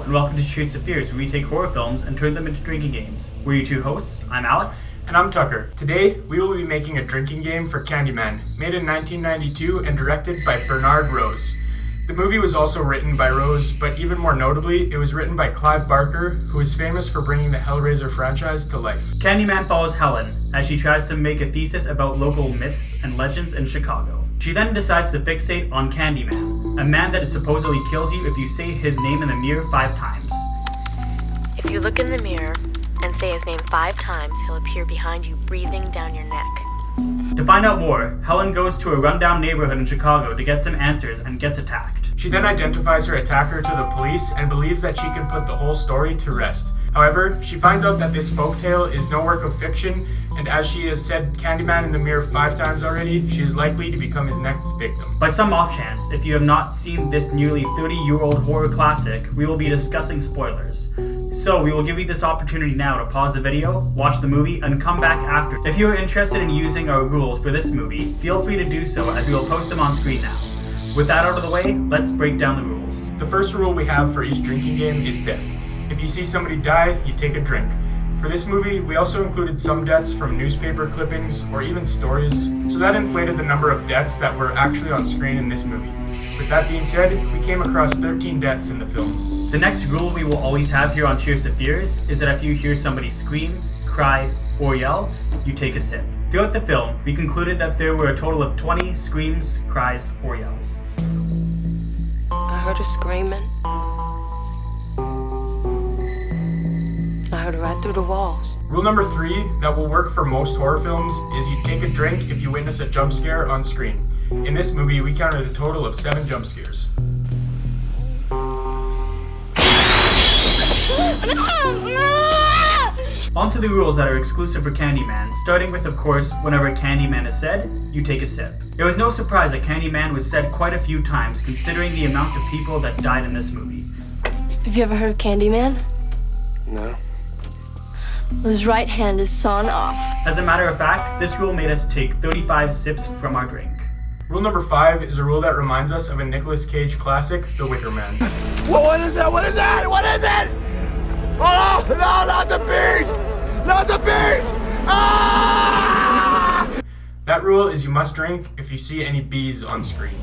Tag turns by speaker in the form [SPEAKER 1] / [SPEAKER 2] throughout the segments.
[SPEAKER 1] and welcome to CheersToFearYT, where we take horror films and turn them into drinking games. We're your two hosts. I'm Alex.
[SPEAKER 2] And I'm Tucker. Today, we will be making a drinking game for Candyman, made in 1992 and directed by Bernard Rose. The movie was also written by Rose, but even more notably, it was written by Clive Barker, who is famous for bringing the Hellraiser franchise to life.
[SPEAKER 1] Candyman follows Helen as she tries to make a thesis about local myths and legends in Chicago. She then decides to fixate on Candyman, a man that supposedly kills you if you say his name in the mirror 5 times.
[SPEAKER 3] If you look in the mirror and say his name 5 times, he'll appear behind you, breathing down your neck.
[SPEAKER 1] To find out more, Helen goes to a rundown neighborhood in Chicago to get some answers and gets attacked.
[SPEAKER 2] She then identifies her attacker to the police and believes that she can put the whole story to rest. However, she finds out that this folktale is no work of fiction, and as she has said Candyman in the mirror 5 times already, she is likely to become his next victim.
[SPEAKER 1] By some off chance, if you have not seen this nearly 30-year-old horror classic, we will be discussing spoilers. So we will give you this opportunity now to pause the video, watch the movie, and come back after. If you are interested in using our rules for this movie, feel free to do so as we will post them on screen now. With that out of the way, let's break down the rules.
[SPEAKER 2] The first rule we have for each drinking game is death. If you see somebody die, you take a drink. For this movie, we also included some deaths from newspaper clippings or even stories, so that inflated the number of deaths that were actually on screen in this movie. With that being said, we came across 13 deaths in the film.
[SPEAKER 1] The next rule we will always have here on CheersToFearYT is that if you hear somebody scream, cry, or yell, you take a sip. Throughout the film, we concluded that there were a total of 20 screams, cries, or yells.
[SPEAKER 4] I heard her screaming. I heard her right through the walls.
[SPEAKER 2] Rule number 3 that will work for most horror films is you take a drink if you witness a jump scare on screen. In this movie, we counted a total of 7 jump scares.
[SPEAKER 1] On to the rules that are exclusive for Candyman, starting with, of course, whenever Candyman is said, you take a sip. It was no surprise that Candyman was said quite a few times considering the amount of people that died in this movie.
[SPEAKER 5] Have you ever heard of Candyman?
[SPEAKER 6] No.
[SPEAKER 5] His right hand is sawn off.
[SPEAKER 1] As a matter of fact, this rule made us take 35 sips from our drink.
[SPEAKER 2] Rule number 5 is a rule that reminds us of a Nicolas Cage classic, The Wicker Man.
[SPEAKER 6] What is that? What is that? What is it? Oh, no, not the beast! Not the beast! Ah!
[SPEAKER 2] That rule is you must drink if you see any bees on screen.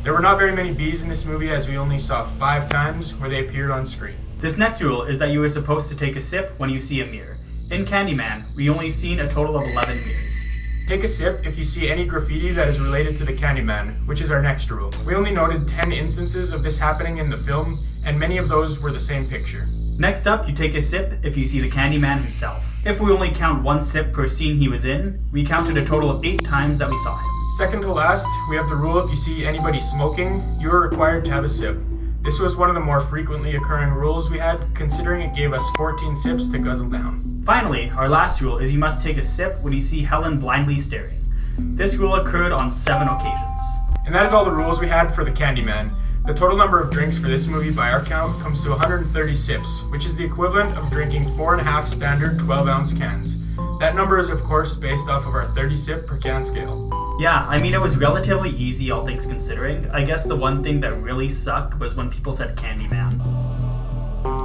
[SPEAKER 2] There were not very many bees in this movie as we only saw 5 times where they appeared on screen.
[SPEAKER 1] This next rule is that you are supposed to take a sip when you see a mirror. In Candyman, we only seen a total of 11 mirrors.
[SPEAKER 2] Take a sip if you see any graffiti that is related to the Candyman, which is our next rule. We only noted 10 instances of this happening in the film, and many of those were the same picture.
[SPEAKER 1] Next up, you take a sip if you see the Candyman himself. If we only count 1 sip per scene he was in, we counted a total of 8 times that we saw him.
[SPEAKER 2] Second to last, we have the rule if you see anybody smoking, you are required to have a sip. This was one of the more frequently occurring rules we had, considering it gave us 14 sips to guzzle down.
[SPEAKER 1] Finally, our last rule is you must take a sip when you see Helen blindly staring. This rule occurred on 7 occasions.
[SPEAKER 2] And that is all the rules we had for the Candyman. The total number of drinks for this movie by our count comes to 130 sips, which is the equivalent of drinking 4.5 standard 12-ounce cans. That number is of course based off of our 30 sip per can scale.
[SPEAKER 1] Yeah, I mean it was relatively easy all things considering. I guess the one thing that really sucked was when people said Candyman.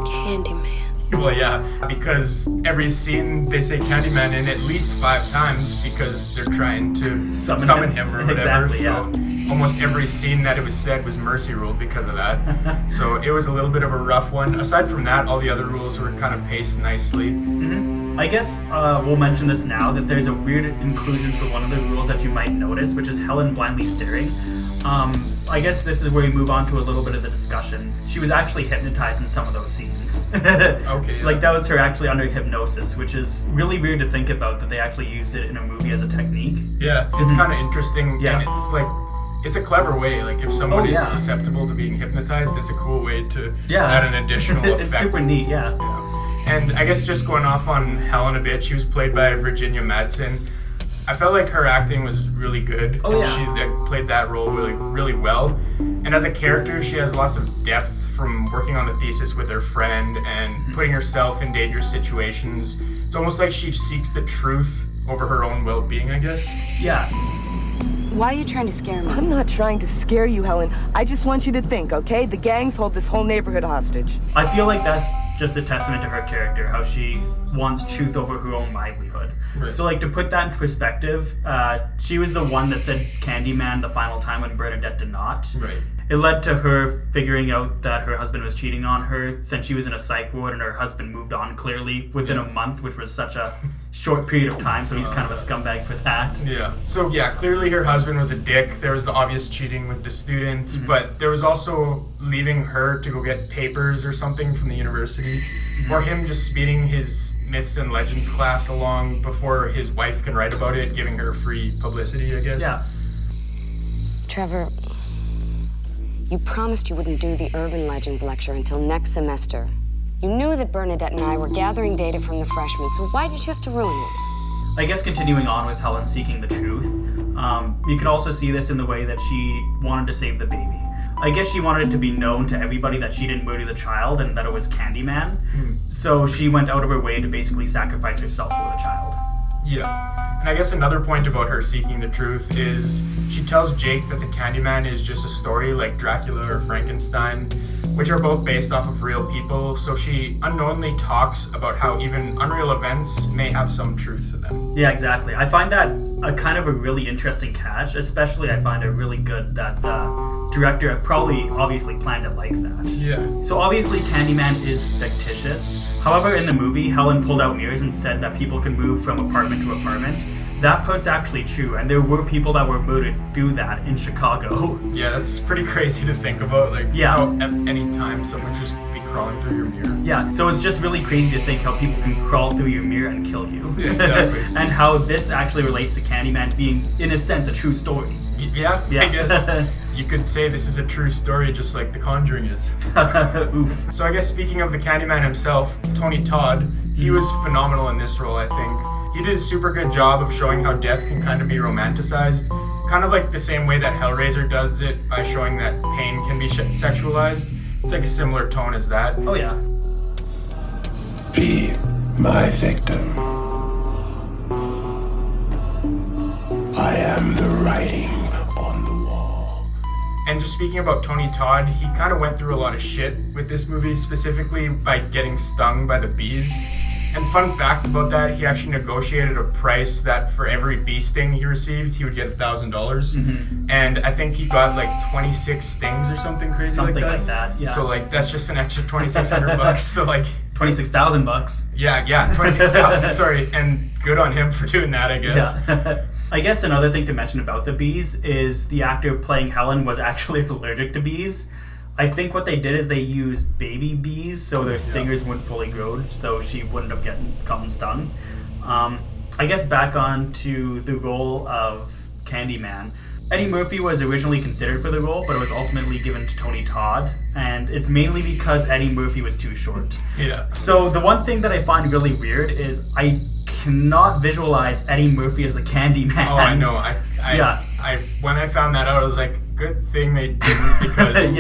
[SPEAKER 4] Candyman.
[SPEAKER 2] Well, yeah, because every scene they say Candyman in at least 5 times because they're trying to summon him or whatever.
[SPEAKER 1] Exactly, yeah.
[SPEAKER 2] So almost every scene that it was said was mercy ruled because of that. So it was a little bit of a rough one. Aside from that, all the other rules were kind of paced nicely.
[SPEAKER 1] I guess we'll mention this now, that there's a weird inclusion for one of the rules that you might notice, which is Helen blindly staring. I guess this is where we move on to a little bit of the discussion. She was actually hypnotized in some of those scenes.
[SPEAKER 2] Okay. Yeah.
[SPEAKER 1] Like that was her actually under hypnosis, which is really weird to think about that they actually used it in a movie as a technique.
[SPEAKER 2] Yeah, it's kind of interesting,
[SPEAKER 1] Yeah.
[SPEAKER 2] and it's like, it's a clever way. Like if somebody's
[SPEAKER 1] yeah.
[SPEAKER 2] susceptible to being hypnotized, it's a cool way to
[SPEAKER 1] Yeah,
[SPEAKER 2] add an additional effect.
[SPEAKER 1] It's super neat, yeah.
[SPEAKER 2] Yeah. And I guess just going off on Helen a bit, she was played by Virginia Madsen. I felt like her acting was really good.
[SPEAKER 1] Oh, yeah.
[SPEAKER 2] She played that role really well. And as a character, she has lots of depth from working on the thesis with her friend and putting herself in dangerous situations. It's almost like she seeks the truth over her own well-being, I guess.
[SPEAKER 1] Yeah.
[SPEAKER 4] Why are you trying to scare me?
[SPEAKER 7] I'm not trying to scare you, Helen. I just want you to think, okay? The gangs hold this whole neighborhood hostage.
[SPEAKER 1] I feel like that's just a testament to her character, how she wants truth over her own livelihood. Right. So, like, to put that in perspective, she was the one that said Candyman the final time when Bernadette did not.
[SPEAKER 2] Right.
[SPEAKER 1] It led to her figuring out that her husband was cheating on her since she was in a psych ward, and her husband moved on clearly within a month, which was such a short period of time, so he's kind of a scumbag for that.
[SPEAKER 2] Yeah. So, yeah, clearly her husband was a dick. There was the obvious cheating with the student, but there was also leaving her to go get papers or something from the university, or him just speeding his myths and legends class along before his wife can write about it, giving her free publicity, I guess.
[SPEAKER 1] Yeah.
[SPEAKER 4] Trevor, you promised you wouldn't do the urban legends lecture until next semester. You knew that Bernadette and I were gathering data from the freshmen, so why did you have to ruin it?
[SPEAKER 1] I guess continuing on with Helen seeking the truth, you can also see this in the way that she wanted to save the baby. I guess she wanted it to be known to everybody that she didn't murder the child and that it was Candyman. So she went out of her way to basically sacrifice herself for the child.
[SPEAKER 2] Yeah. And I guess another point about her seeking the truth is she tells Jake that the Candyman is just a story like Dracula or Frankenstein, which are both based off of real people, so she unknowingly talks about how even unreal events may have some truth to them.
[SPEAKER 1] Yeah, exactly. I find that a kind of a really interesting catch, especially I find it really good that the director probably obviously planned it like that.
[SPEAKER 2] Yeah.
[SPEAKER 1] So obviously Candyman is fictitious. However, in the movie, Helen pulled out mirrors and said that people can move from apartment to apartment. That part's actually true, and there were people that were murdered through that in Chicago.
[SPEAKER 2] Yeah, that's pretty crazy to think about, like, how at any time someone just be crawling through your mirror.
[SPEAKER 1] Yeah, so it's just really crazy to think how people can crawl through your mirror and kill you.
[SPEAKER 2] Yeah, exactly.
[SPEAKER 1] And how this actually relates to Candyman being, in a sense, a true story.
[SPEAKER 2] Yeah, I guess. You could say this is a true story just like The Conjuring is.
[SPEAKER 1] Oof.
[SPEAKER 2] So I guess speaking of the Candyman himself, Tony Todd, he was phenomenal in this role, I think. He did a super good job of showing how death can kind of be romanticized, kind of like the same way that Hellraiser does it by showing that pain can be sexualized. It's like a similar tone as that.
[SPEAKER 1] Oh yeah.
[SPEAKER 6] Be my victim. I am the writing on the wall.
[SPEAKER 2] And just speaking about Tony Todd, he kind of went through a lot of shit with this movie, specifically by getting stung by the bees. And fun fact about that, he actually negotiated a price that for every bee sting he received, he would get $1,000. And I think he got like 26 stings or something crazy
[SPEAKER 1] something like that. Yeah.
[SPEAKER 2] So like that's just an extra $2,600. So like
[SPEAKER 1] $26,000.
[SPEAKER 2] Yeah, 26,000. Sorry, and good on him for doing that, I guess.
[SPEAKER 1] Yeah. I guess another thing to mention about the bees is the actor playing Helen was actually allergic to bees. I think what they did is they used baby bees so their stingers wouldn't fully grow, so she wouldn't have gotten stung. I guess back on to the role of Candyman. Eddie Murphy was originally considered for the role, but it was ultimately given to Tony Todd, and it's mainly because Eddie Murphy was too short.
[SPEAKER 2] Yeah.
[SPEAKER 1] So the one thing that I find really weird is I cannot visualize Eddie Murphy as the Candyman.
[SPEAKER 2] Oh, I know. I when I found that out, I was like, good thing they didn't, because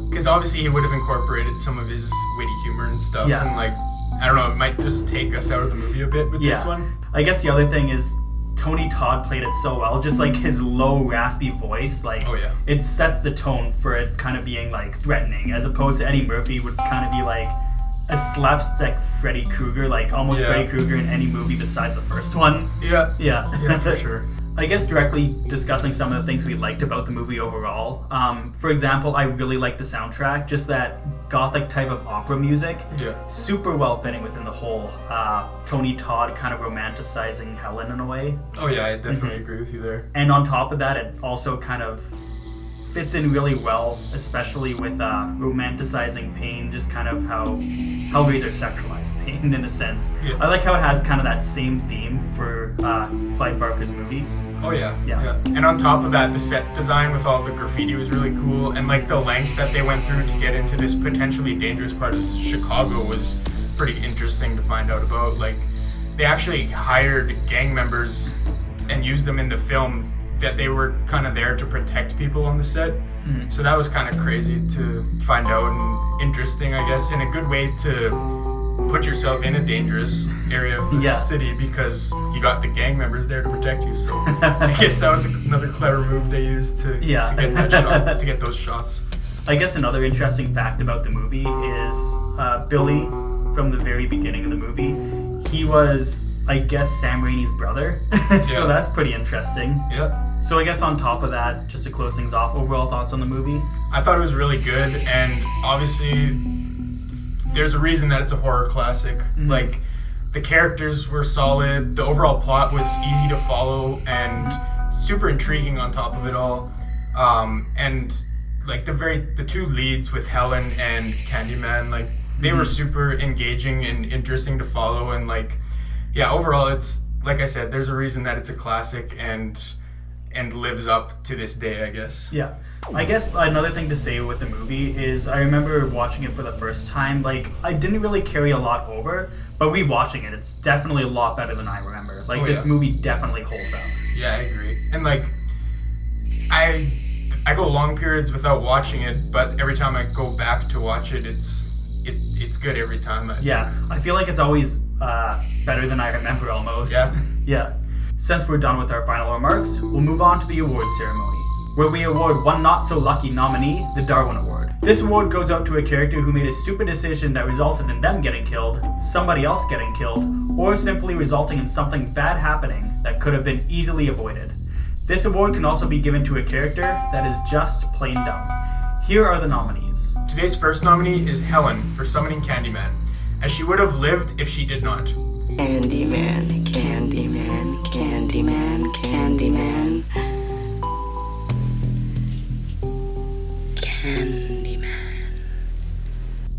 [SPEAKER 2] because obviously he would have incorporated some of his witty humor and stuff, and like, I don't know, it might just take us out of the movie a bit with this one.
[SPEAKER 1] I guess the other thing is Tony Todd played it so well, just like his low raspy voice, like it sets the tone for it kind of being like threatening, as opposed to Eddie Murphy would kind of be like a slapstick Freddy Krueger, like almost Freddy Krueger in any movie besides the first one.
[SPEAKER 2] Yeah, for sure.
[SPEAKER 1] I guess directly discussing some of the things we liked about the movie overall. For example, I really liked the soundtrack, just that gothic type of opera music.
[SPEAKER 2] Yeah.
[SPEAKER 1] Super well fitting within the whole Tony Todd kind of romanticizing Helen in a way.
[SPEAKER 2] Oh yeah, I definitely agree with you there.
[SPEAKER 1] And on top of that, it also kind of fits in really well, especially with romanticizing pain, just kind of how Hellraiser sexualized pain in a sense. Yeah. I like how it has kind of that same theme for Clive Barker's movies.
[SPEAKER 2] Oh yeah. And on top of that, the set design with all the graffiti was really cool, and like the lengths that they went through to get into this potentially dangerous part of Chicago was pretty interesting to find out about. Like, they actually hired gang members and used them in the film, that they were kind of there to protect people on the set. So that was kind of crazy to find out, and interesting, I guess, in a good way to put yourself in a dangerous area of the city because you got the gang members there to protect you. So I guess that was another clever move they used to get that shot, to get those shots.
[SPEAKER 1] I guess another interesting fact about the movie is Billy, from the very beginning of the movie, he was, I guess, Sam Raimi's brother. So that's pretty interesting.
[SPEAKER 2] Yeah.
[SPEAKER 1] So I guess on top of that, just to close things off, overall thoughts on the movie?
[SPEAKER 2] I thought it was really good, and obviously there's a reason that it's a horror classic.
[SPEAKER 1] Mm-hmm.
[SPEAKER 2] Like, the characters were solid, the overall plot was easy to follow and super intriguing on top of it all. And like the two leads with Helen and Candyman, like they were super engaging and interesting to follow, and like overall it's, like I said, there's a reason that it's a classic and lives up to this day, I guess.
[SPEAKER 1] Yeah. I guess another thing to say with the movie is I remember watching it for the first time, like I didn't really carry a lot over, but rewatching it, it's definitely a lot better than I remember. Like this movie definitely holds up.
[SPEAKER 2] Yeah, I agree. And like I go long periods without watching it, but every time I go back to watch it, it's good every time.
[SPEAKER 1] I feel like it's always better than I remember almost. Yeah. Since we're done with our final remarks, we'll move on to the awards ceremony, where we award one not-so-lucky nominee the Darwin Award. This award goes out to a character who made a stupid decision that resulted in them getting killed, somebody else getting killed, or simply resulting in something bad happening that could have been easily avoided. This award can also be given to a character that is just plain dumb. Here are the nominees.
[SPEAKER 2] Today's first nominee is Helen for summoning Candyman, as she would have lived if she did not.
[SPEAKER 7] Candyman, Candyman, Candyman, Candyman. Candyman.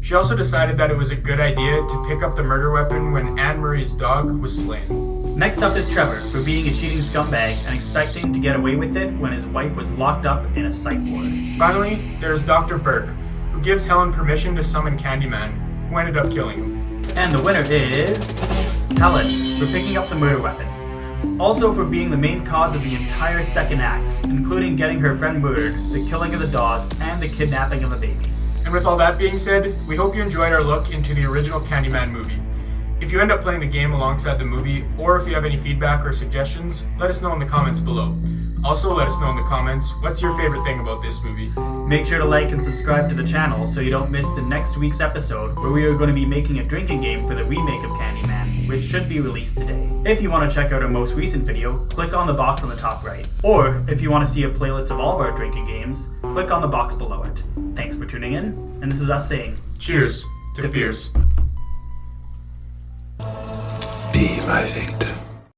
[SPEAKER 2] She also decided that it was a good idea to pick up the murder weapon when Anne-Marie's dog was slain.
[SPEAKER 1] Next up is Trevor for being a cheating scumbag and expecting to get away with it when his wife was locked up in a psych ward.
[SPEAKER 2] Finally, there's Dr. Burke, who gives Helen permission to summon Candyman, who ended up killing him.
[SPEAKER 1] And the winner is Helen for picking up the murder weapon. Also for being the main cause of the entire second act, including getting her friend murdered, the killing of the dog, and the kidnapping of a baby.
[SPEAKER 2] And with all that being said, we hope you enjoyed our look into the original Candyman movie. If you end up playing the game alongside the movie, or if you have any feedback or suggestions, let us know in the comments below. Also, let us know in the comments, what's your favorite thing about this movie?
[SPEAKER 1] Make sure to like and subscribe to the channel so you don't miss the next week's episode, where we are going to be making a drinking game for the remake of Candyman, which should be released today. If you want to check out our most recent video, click on the box on the top right. Or, if you want to see a playlist of all of our drinking games, click on the box below it. Thanks for tuning in, and this is us saying,
[SPEAKER 2] Cheers to fears.
[SPEAKER 6] Be my victim.